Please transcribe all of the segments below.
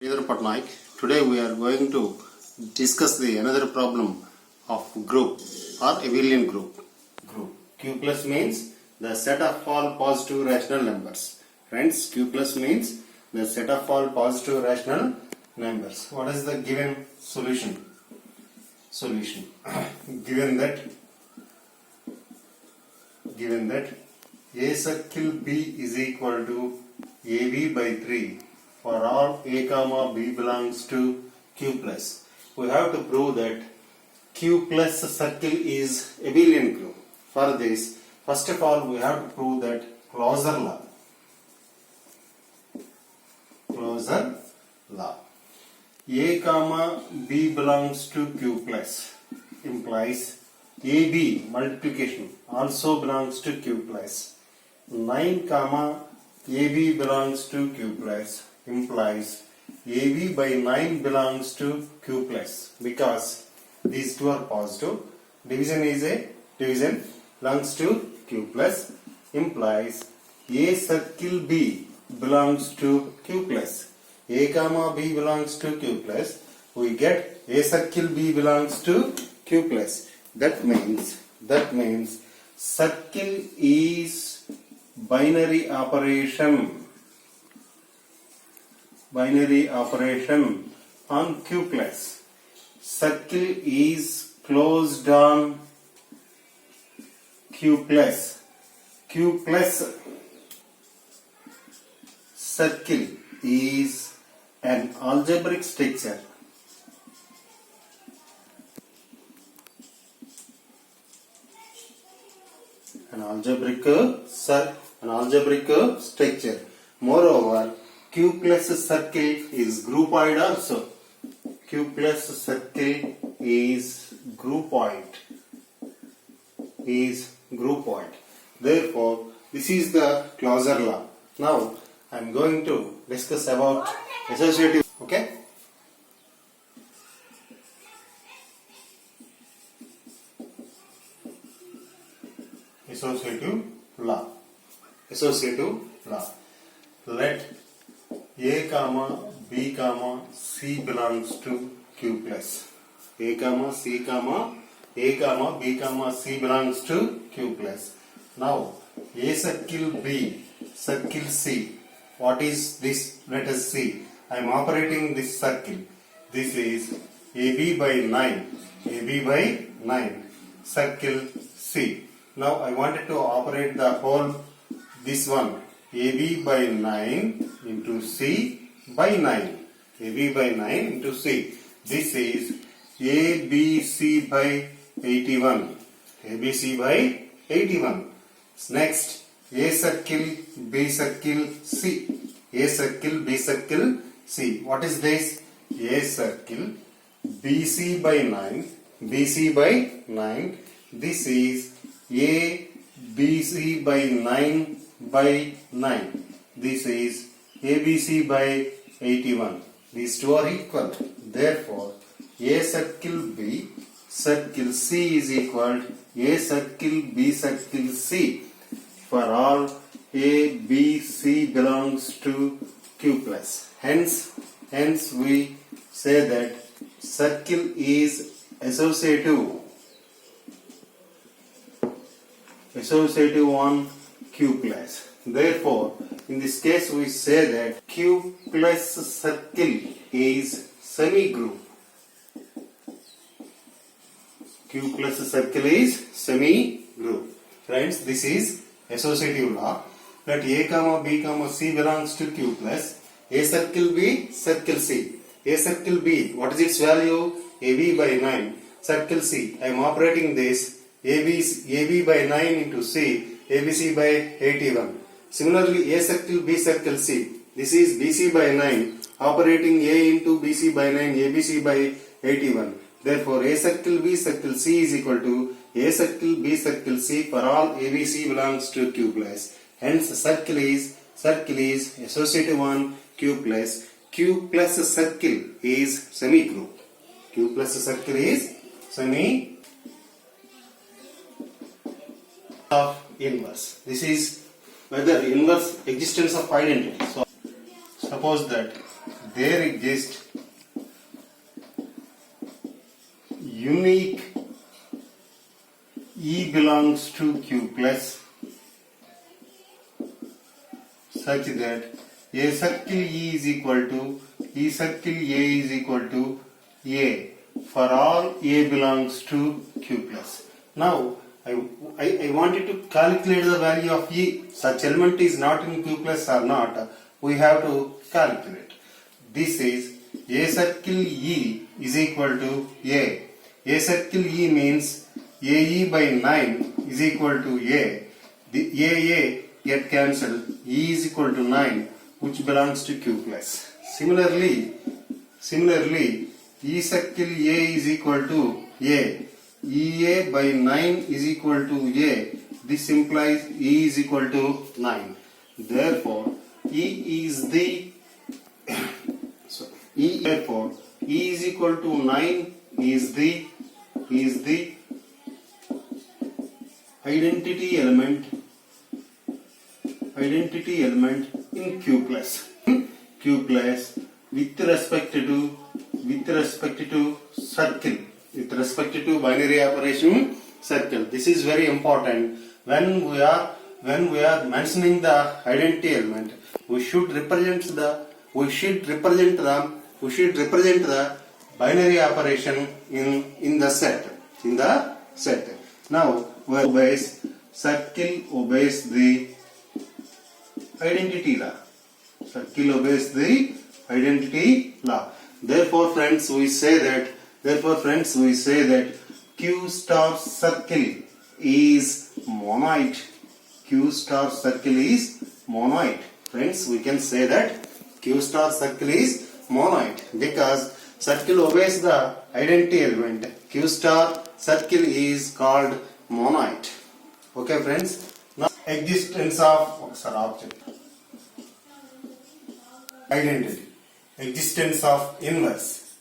Sridhar Patnaik. Today we are going to discuss the another problem of group or abelian group. Q plus means the set of all positive rational numbers. Friends, Q plus means the set of all positive rational numbers. What is the given solution? given that A circle B is equal to AB by 3 for all A comma B belongs to Q plus. We have to prove that Q plus circle is abelian group. For this, first of all, we have to prove that closure law. A comma B belongs to Q plus implies AB multiplication also belongs to Q plus. 9 comma AB belongs to Q plus implies AB by 9 belongs to Q plus, because these two are positive. Division belongs to Q plus implies A circle B belongs to Q plus. A comma B belongs to Q plus. We get A circle B belongs to Q plus. That means circle is binary operation on Q plus. Circle is closed on Q plus. Q plus circle is an algebraic structure. An algebraic structure. Moreover, Q plus circle is groupoid also. Q plus circle is groupoid. Therefore, this is the closure law. Now, I am going to discuss about associative. Okay? Associative law. Let A comma B comma C belongs to Q plus. A comma B comma C belongs to Q plus. Now A circle B, circle C. What is this? Let us see. I am operating this circle. This is AB by 9. Circle C. Now I wanted to operate the whole this one. AB by 9 into C by 9. AB by 9 into C. This is ABC by 81. ABC by 81. Next, A circle, B circle, C. A circle, B circle, C. What is this? A circle, BC by 9. BC by 9. This is ABC by 9 by 9. This is ABC by 81. These two are equal. Therefore, A circle B circle C is equal to A circle B circle C for all A, B, C belongs to Q plus. Hence we say that circle is associative on Q plus. Therefore, in this case we say that Q plus circle is semi-group. Q plus circle is semi-group. Friends, this is associative law. Let A comma B comma C belongs to Q plus. A circle B, circle C. A circle B, what is its value? AB by 9. Circle C, I am operating this AB by 9 into C, ABC by 81. Similarly, A circle B circle C. This is BC by 9, operating A into BC by 9, ABC by 81. Therefore, A circle B circle C is equal to A circle B circle C for all ABC belongs to Q plus. Hence, circle is associative on Q plus. Q plus circle is semi-group. Q plus circle is semi of inverse. This is whether inverse existence of identity. So suppose that there exist unique E belongs to Q plus such that a circle E is equal to E circle A is equal to A for all A belongs to Q plus. Now I wanted to calculate the value of E. Such element is not in Q plus or not. We have to calculate. This is A circle E is equal to A. A circle E means AE by 9 is equal to A. The AA get cancelled. E is equal to 9, which belongs to Q plus. Similarly, E circle A is equal to A. EA by 9 is equal to A. This implies E is equal to 9. Therefore, E is the therefore E is equal to 9 is the identity element in Q plus. Q plus with respect to circle, with respect to binary operation circle. This is very important. When we are mentioning the identity element, we should represent the binary operation in the set. Now circle obeys the identity law. Circle obeys the identity law. Therefore, friends, we say that Q star circle is monoid. Q star circle is monoid. Friends, we can say that Q star circle is monoid because circle obeys the identity element. Q star circle is called monoid. Okay, friends. Now, existence of object. Identity. Existence of inverse.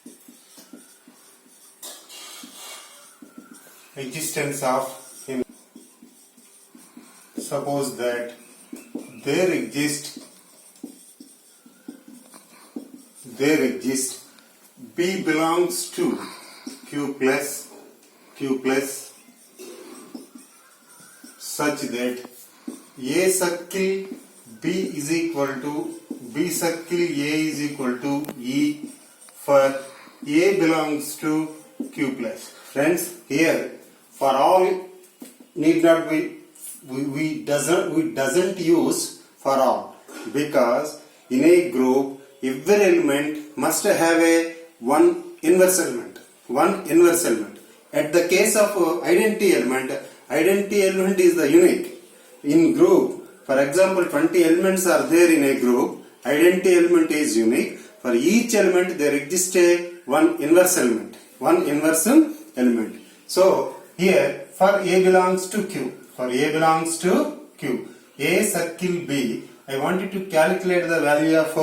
Existence of inverse. Suppose that there exists B belongs to Q plus such that A circle B is equal to B circle A is equal to E for A belongs to Q plus. Friends, here for all need not be we doesn't use for all because in a group every element must have a one inverse element. At the case of identity element is the unique. In group, for example, 20 elements are there in a group. Identity element is unique. For each element there exists a one inverse element. So here for A belongs to Q. A circle B. I wanted to calculate the value of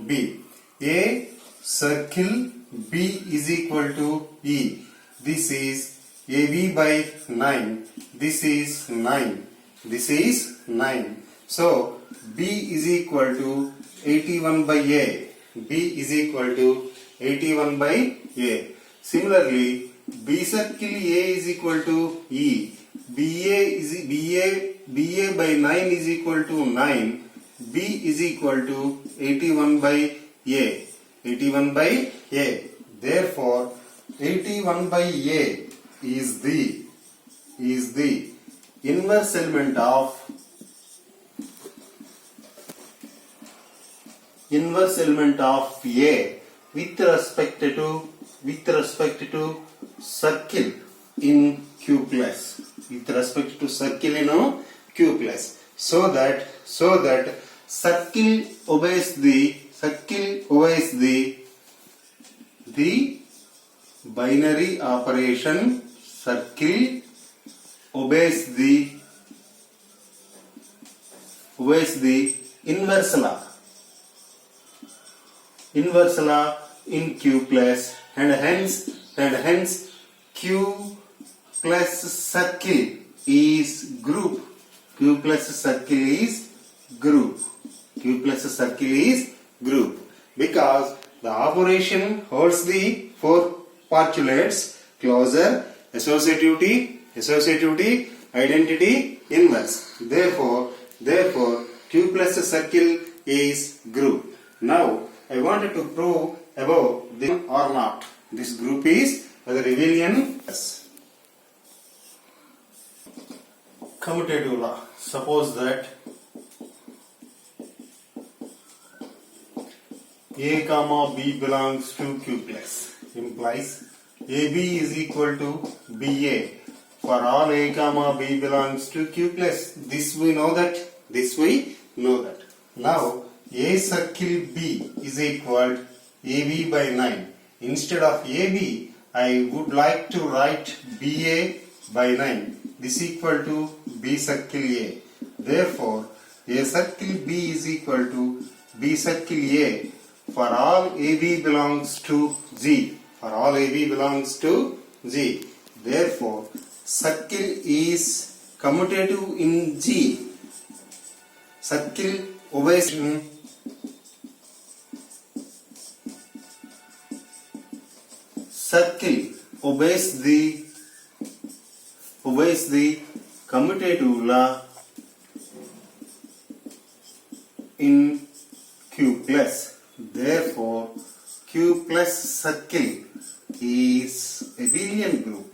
B. A circle B is equal to E. This is AB by 9. This is 9. So B is equal to 81 by A. B is equal to 81 by A. Similarly, B circle A is equal to E. BA by 9 is equal to 9. B is equal to 81 by A. Therefore, 81 by A is the inverse element of A with respect to circle in Q plus. So that circle obeys the binary operation. Circle obeys the inverse law in Q plus, and hence Q plus circle is group. Q plus circle is group because The operation holds the four postulates: closure, associativity, identity, inverse. Therefore, Q plus circle is group. Now, I wanted to prove about this or not. This group is whether abelian. Yes. Commutative law. Suppose that A comma B belongs to Q plus, implies AB is equal to BA for all A comma B belongs to Q plus. This we know that. Now A circle B is equal to AB by 9. Instead of AB, I would like to write BA by 9. This equal to B circle A. Therefore, A circle B is equal to B circle A for all AB belongs to G. Therefore, circle is commutative in G. Circle obeys the commutative law in Q plus. Therefore, Q plus circle is abelian group.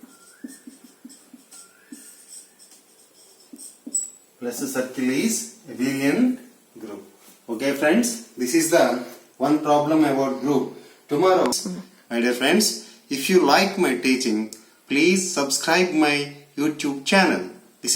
Plus circle is abelian group. Okay, friends, this is the one problem about group. Tomorrow, my dear friends, if you like my teaching, please subscribe my YouTube channel.